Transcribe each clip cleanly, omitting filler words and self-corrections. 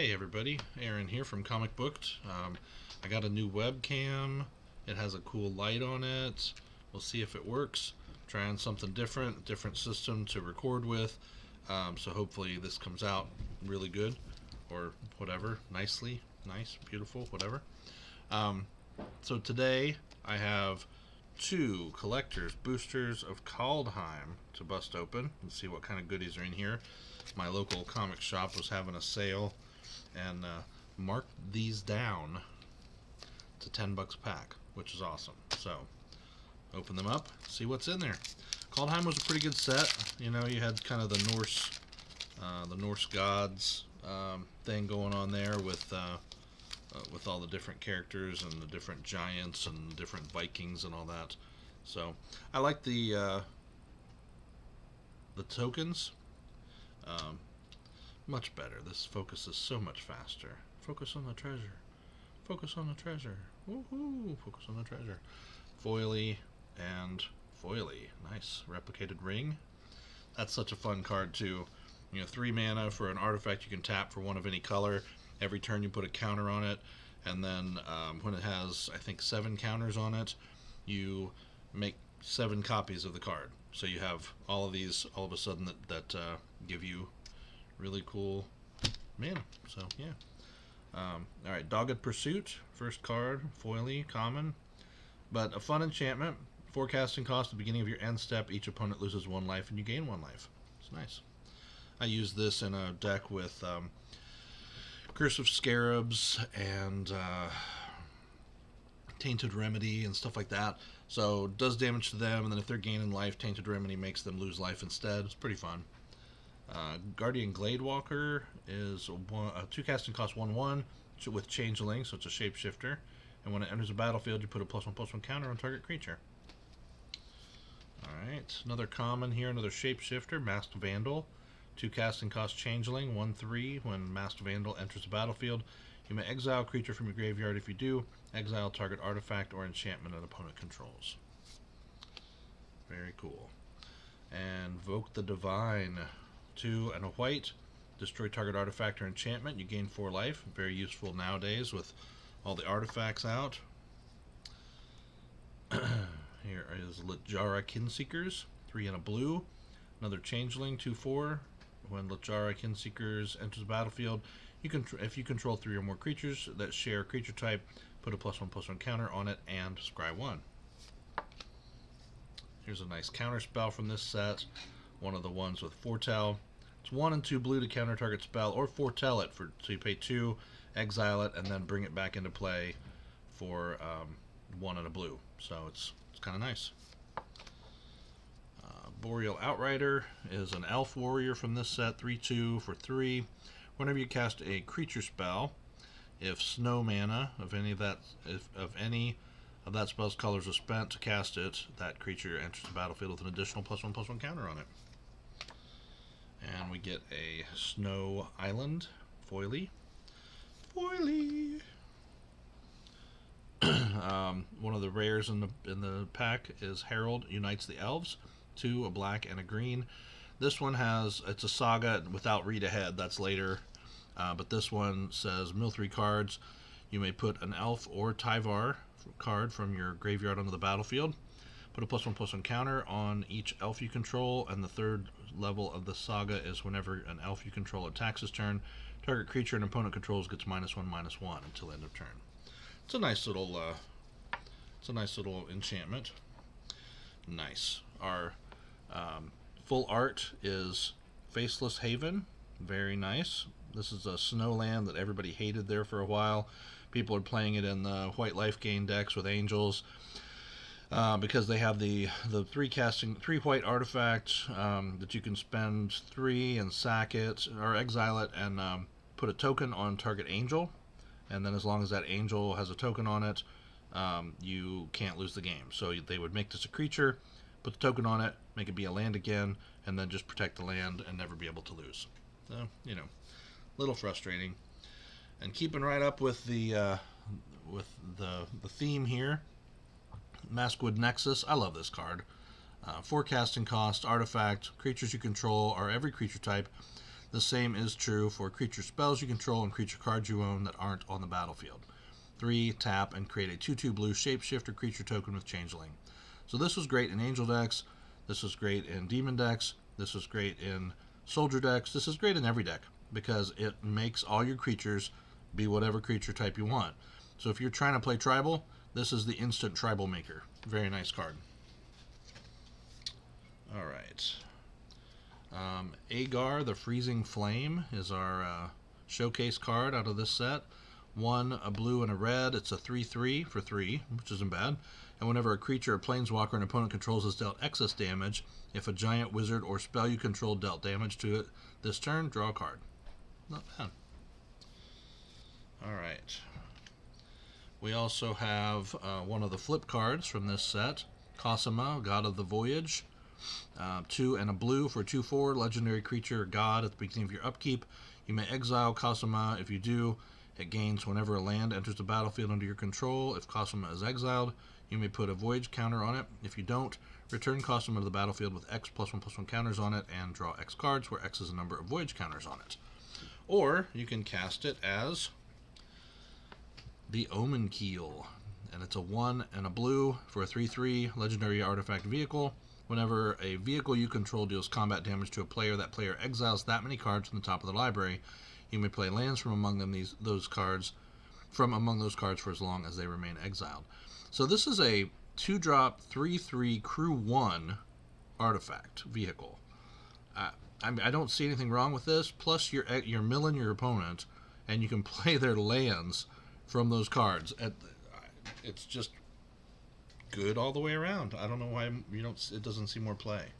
Hey everybody, Aaron here from Comic Booked. I got a new webcam. It has a cool light on it. We'll see if it works. Trying something different system to record with. So hopefully this comes out really good, or whatever, nice, beautiful, whatever. So today I have two collector's boosters of Kaldheim to bust open and see what kind of goodies are in here. My local comic shop was having a sale and marked these down to $10 a pack, which is awesome. So open them up, see what's in there. Kaldheim was a pretty good set. You know, you had kind of the Norse gods thing going on there with all the different characters and the different giants and different Vikings and all that. So I like the tokens. Much better. This focus is so much faster. Focus on the treasure. Focus on the treasure. Woohoo! Focus on the treasure. Foily and foily. Nice. Replicated ring. That's such a fun card too. You know, 3 mana for an artifact you can tap for one of any color. Every turn you put a counter on it, and then when it has, I think, 7 counters on it, you make 7 copies of the card. So you have all of these all of a sudden that give you really cool mana. So yeah. Alright, Dogged Pursuit, first card, foily, common, but a fun enchantment. Forecasting cost at the beginning of your end step, each opponent loses 1 life and you gain 1 life. It's nice. I use this in a deck with Curse of Scarabs and Tainted Remedy and stuff like that. So it does damage to them, and then if they're gaining life, Tainted Remedy makes them lose life instead. It's pretty fun. Guardian Gladewalker is a 2 casting cost 1/1 with Changeling, so it's a shapeshifter. And when it enters the battlefield, you put a +1/+1 counter on target creature. Alright, another common here, another shapeshifter, Masked Vandal. 2 casting cost Changeling, 1/3. When Masked Vandal enters the battlefield, you may exile a creature from your graveyard. If you do, exile target artifact or enchantment an opponent controls. Very cool. And Invoke the Divine. 2 and a white. Destroy target artifact or enchantment. You gain 4 life. Very useful nowadays with all the artifacts out. Here is Littjara Kinseekers. 3 and a blue. Another Changeling, 2/4. When Littjara Kinseekers enters the battlefield, if you control 3 or more creatures that share creature type, put a +1/+1 counter on it and scry 1. Here's a nice counter spell from this set. One of the ones with Foretell. It's 1 and 2 blue to counter target spell, or foretell it so you pay 2, exile it, and then bring it back into play for 1 and a blue. So it's kind of nice. Boreal Outrider is an elf warrior from this set, 3/2 for 3. Whenever you cast a creature spell, if snow mana of any of that spell's colors are spent to cast it, that creature enters the battlefield with an additional +1/+1 counter on it. And we get a Snow Island foily. Foily. One of the rares in the pack is Herald Unites the Elves. 2, a black and a green. This one it's a saga without read ahead. That's later. But this one says mill 3 cards. You may put an elf or Tyvar card from your graveyard onto the battlefield. Put a +1/+1 counter on each elf you control, and the 3rd level of the saga is whenever an elf you control attacks his turn, target creature an opponent controls gets -1/-1 until end of turn. It's a nice little enchantment. Nice. Our full art is Faceless Haven. Very nice. This is a snow land that everybody hated there for a while. People are playing it in the white life gain decks with angels because they have the 3 white artifact that you can spend 3 and sack it or exile it and put a token on target angel, and then as long as that angel has a token on it, you can't lose the game. So they would make this a creature, put the token on it, make it be a land again, and then just protect the land and never be able to lose. So, you know, a little frustrating. And keeping right up with the theme here, Maskwood Nexus. I love this card. Forecasting cost, artifact, creatures you control, or every creature type The same is true for creature spells you control and creature cards you own that aren't on the battlefield. 3, tap, and create a 2/2 blue shapeshifter creature token with Changeling. So this was great in Angel decks, this was great in Demon decks, this was great in Soldier decks, this is great in every deck, because it makes all your creatures be whatever creature type you want. So if you're trying to play Tribal, this is the instant Tribal maker. Very nice card. Alright. Agar, the Freezing Flame, is our showcase card out of this set. 1, a blue, and a red. It's a 3/3 for 3, which isn't bad. And whenever a creature or planeswalker an opponent controls is dealt excess damage, if a giant, wizard, or spell you control dealt damage to it this turn, draw a card. Not bad. Alright. We also have one of the flip cards from this set. Cosima, God of the Voyage. 2 and a blue for 2/4, legendary creature, god. At the beginning of your upkeep, you may exile Cosima. If you do, it gains whenever a land enters the battlefield under your control. If Cosima is exiled, you may put a Voyage counter on it. If you don't, return Cosima to the battlefield with X +1/+1 counters on it and draw X cards, where X is the number of Voyage counters on it. Or you can cast it as the Omen Keel, and it's a 1 and a blue for a 3/3 legendary artifact vehicle. Whenever a vehicle you control deals combat damage to a player, that player exiles that many cards from the top of the library. You may play lands from among those cards for as long as they remain exiled. So this is a 2-drop 3/3 crew 1 artifact vehicle. I don't see anything wrong with this. Plus you're milling your opponent, and you can play their lands from those cards. It's just good all the way around. I don't know why it doesn't see more play.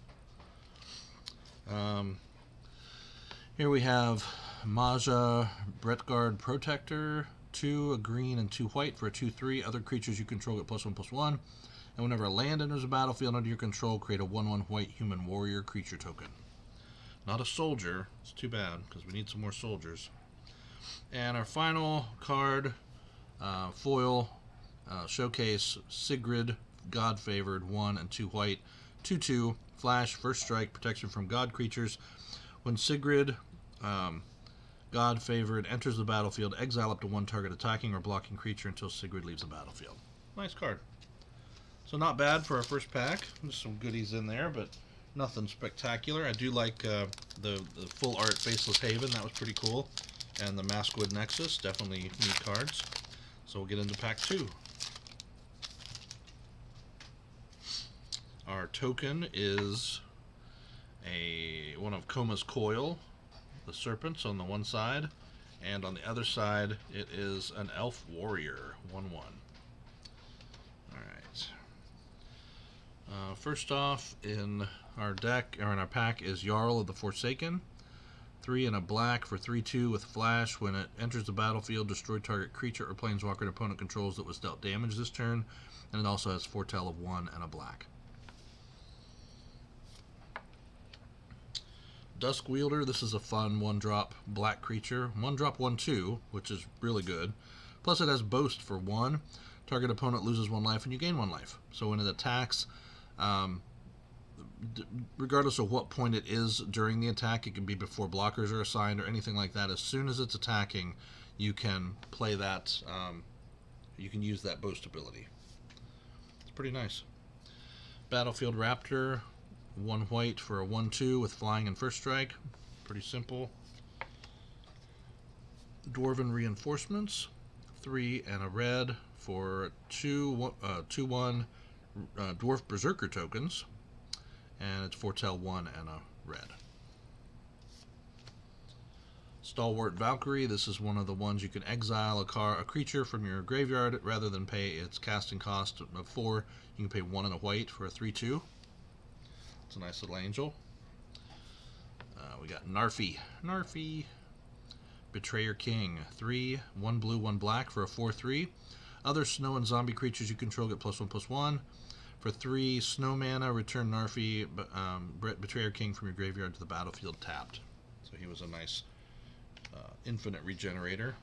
Here we have Maja, Bretgard Protector, 2, a green and 2 white for a 2/3. Other creatures you control get +1/+1. And whenever a land enters a battlefield under your control, create a 1/1 white human warrior creature token. Not a soldier. It's too bad, because we need some more soldiers. And our final card, foil, showcase, Sigrid, God Favored, 1 and 2 white, 2/2, flash, first strike, protection from God creatures. When Sigrid, God Favored, enters the battlefield, exile up to 1 target attacking or blocking creature until Sigrid leaves the battlefield. Nice card. So not bad for our first pack. There's some goodies in there, but nothing spectacular. I do like the full art Faceless Haven. That was pretty cool. And the Maskwood Nexus, definitely neat cards. So we'll get into pack 2. Our token is one of Koma's Coil, the serpents on the one side, and on the other side it is an elf warrior, 1/1. Alright. First off in our deck, or in our pack, is Jarl of the Forsaken. 3 and a black for 3/2 with flash. When it enters the battlefield, destroy target creature or planeswalker an opponent controls that was dealt damage this turn. And it also has Foretell of 1 and a black. Dusk Wielder, this is a fun 1-drop black creature. 1-drop 1/2, which is really good. Plus it has Boast for 1. Target opponent loses 1 life and you gain 1 life. So when it attacks, regardless of what point it is during the attack, it can be before blockers are assigned or anything like that. As soon as it's attacking, you can play that, you can use that Boast ability. It's pretty nice. Battlefield Raptor, 1 white for a 1/2 with flying and first strike. Pretty simple. Dwarven Reinforcements, 3 and a red for 2/1 Dwarf Berserker tokens. And it's Foretell 1 and a red. Stalwart Valkyrie, this is one of the ones you can exile a creature from your graveyard rather than pay its casting cost of 4. You can pay 1 and a white for a 3/2. It's a nice little angel. We got Narfi. Betrayer King, 3, 1 blue, 1 black for a 4/3. Other snow and zombie creatures you control get +1/+1. For 3 snow mana, return Narfi, Betrayer King, from your graveyard to the battlefield tapped. So he was a nice infinite regenerator.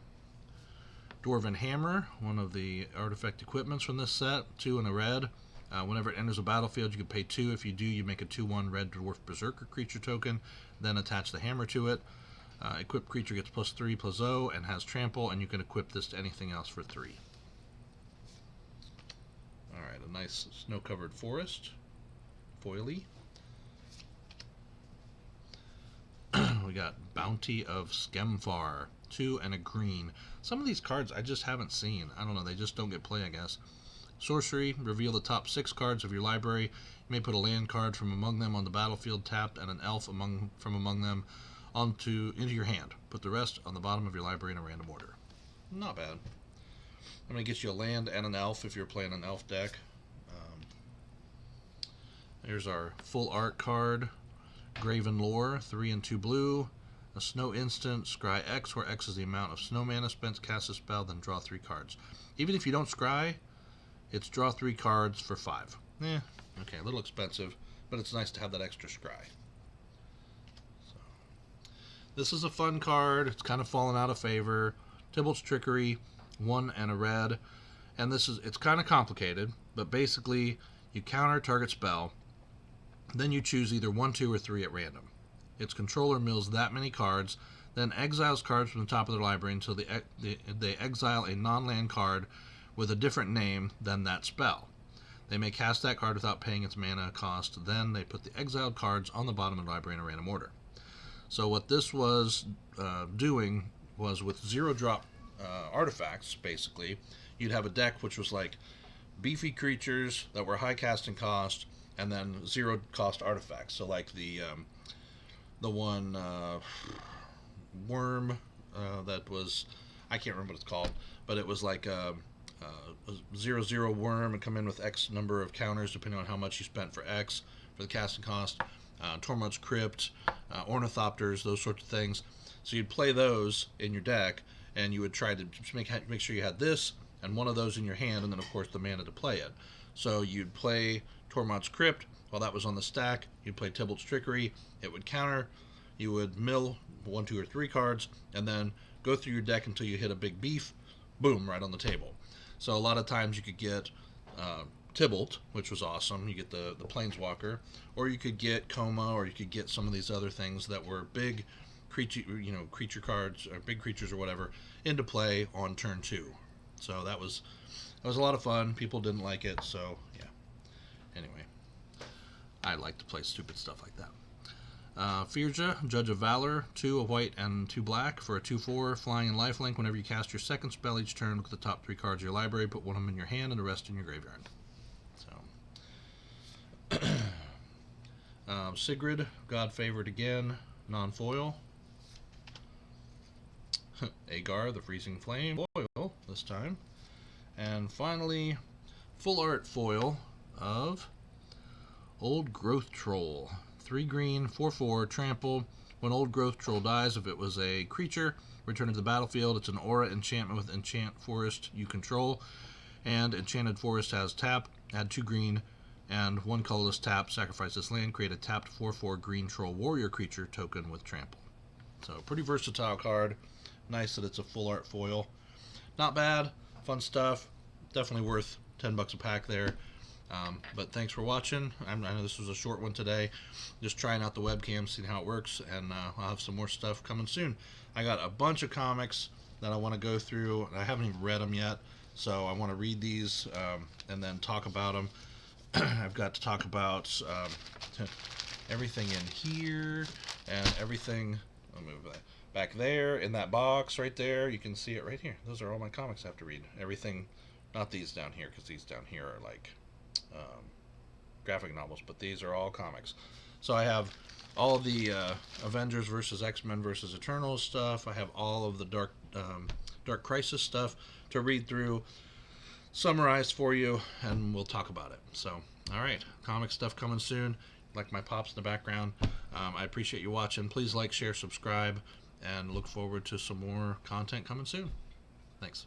Dwarven Hammer, one of the artifact equipments from this set, 2 and a red. Whenever it enters a battlefield, you can pay 2. If you do, you make a 2/1 red Dwarf Berserker creature token, then attach the hammer to it. Equipped creature gets +3/+0 and has trample, and you can equip this to anything else for 3. Alright, a nice snow-covered forest. Foily. We got Bounty of Skemfar. 2 and a green. Some of these cards I just haven't seen. I don't know, they just don't get play, I guess. Sorcery, reveal the top 6 cards of your library. You may put a land card from among them on the battlefield tapped and an elf from among them into your hand. Put the rest on the bottom of your library in a random order. Not bad. I'm going to get you a land and an elf if you're playing an elf deck. Here's our full art card. Graven Lore, 3 and 2 blue. A snow instant, scry X, where X is the amount of snow mana spent, cast a spell, then draw 3 cards. Even if you don't scry, it's draw 3 cards for 5. Okay, a little expensive, but it's nice to have that extra scry. So, this is a fun card. It's kind of fallen out of favor. Tybalt's Trickery, 1 and a red. And it's kind of complicated, but basically you counter target spell, then you choose either 1, 2, or 3 at random. Its controller mills that many cards, then exiles cards from the top of their library until they exile a non-land card with a different name than that spell. They may cast that card without paying its mana cost, then they put the exiled cards on the bottom of the library in a random order. So what this was doing was with 0-drop artifacts, basically, you'd have a deck which was like beefy creatures that were high casting cost, and then 0-cost artifacts. So like the one worm that was, I can't remember what it's called, but it was like a 0/0 worm and come in with X number of counters depending on how much you spent for X for the casting cost. Tormod's Crypt, Ornithopters, those sorts of things. So you'd play those in your deck, and you would try to make sure you had this and one of those in your hand, and then of course the mana to play it. So you'd play Tormod's Crypt while that was on the stack. You'd play Tybalt's Trickery. It would counter. You would mill 1, 2, or 3 cards, and then go through your deck until you hit a big beef. Boom, right on the table. So a lot of times you could get Tybalt, which was awesome. You get the Planeswalker, or you could get Coma, or you could get some of these other things that were big creature cards or big creatures or whatever into play on turn 2. So that was a lot of fun. People didn't like it, so yeah. Anyway, I like to play stupid stuff like that. Firja, Judge of Valor, 2 a white and 2 black for a 2/4 flying and lifelink. Whenever you cast your second spell each turn, look at the top 3 cards of your library, put one of them in your hand and the rest in your graveyard. So, Sigrid, God Favored again, non-foil. Agar, the Freezing Flame, foil this time. And finally, full art foil of Old Growth Troll. 3 green, 4/4, trample. When Old Growth Troll dies, if it was a creature, return it to the battlefield. It's an aura enchantment with Enchant Forest you control. And Enchanted Forest has tap, add 2 green, and 1 colorless tap, sacrifice this land, create a tapped 4/4 green troll warrior creature token with trample. So, pretty versatile card. Nice that it's a full art foil. Not bad, fun stuff. Definitely worth $10 a pack there. But thanks for watching. I know this was a short one today. Just trying out the webcam, seeing how it works, and I'll have some more stuff coming soon. I got a bunch of comics that I want to go through, and I haven't even read them yet, so I want to read these and then talk about them. I've got to talk about everything in here and everything. I'll move that back there in that box right there. You can see it right here. Those are all my comics I have to read. Everything, not these down here, because these down here are like graphic novels, but these are all comics. So I have all the Avengers versus X-Men versus Eternals stuff. I have all of the Dark Crisis stuff to read through, summarized for you, and we'll talk about it. So, all right, comic stuff coming soon. Like my pops in the background. I appreciate you watching. Please like, share, subscribe, and look forward to some more content coming soon. Thanks.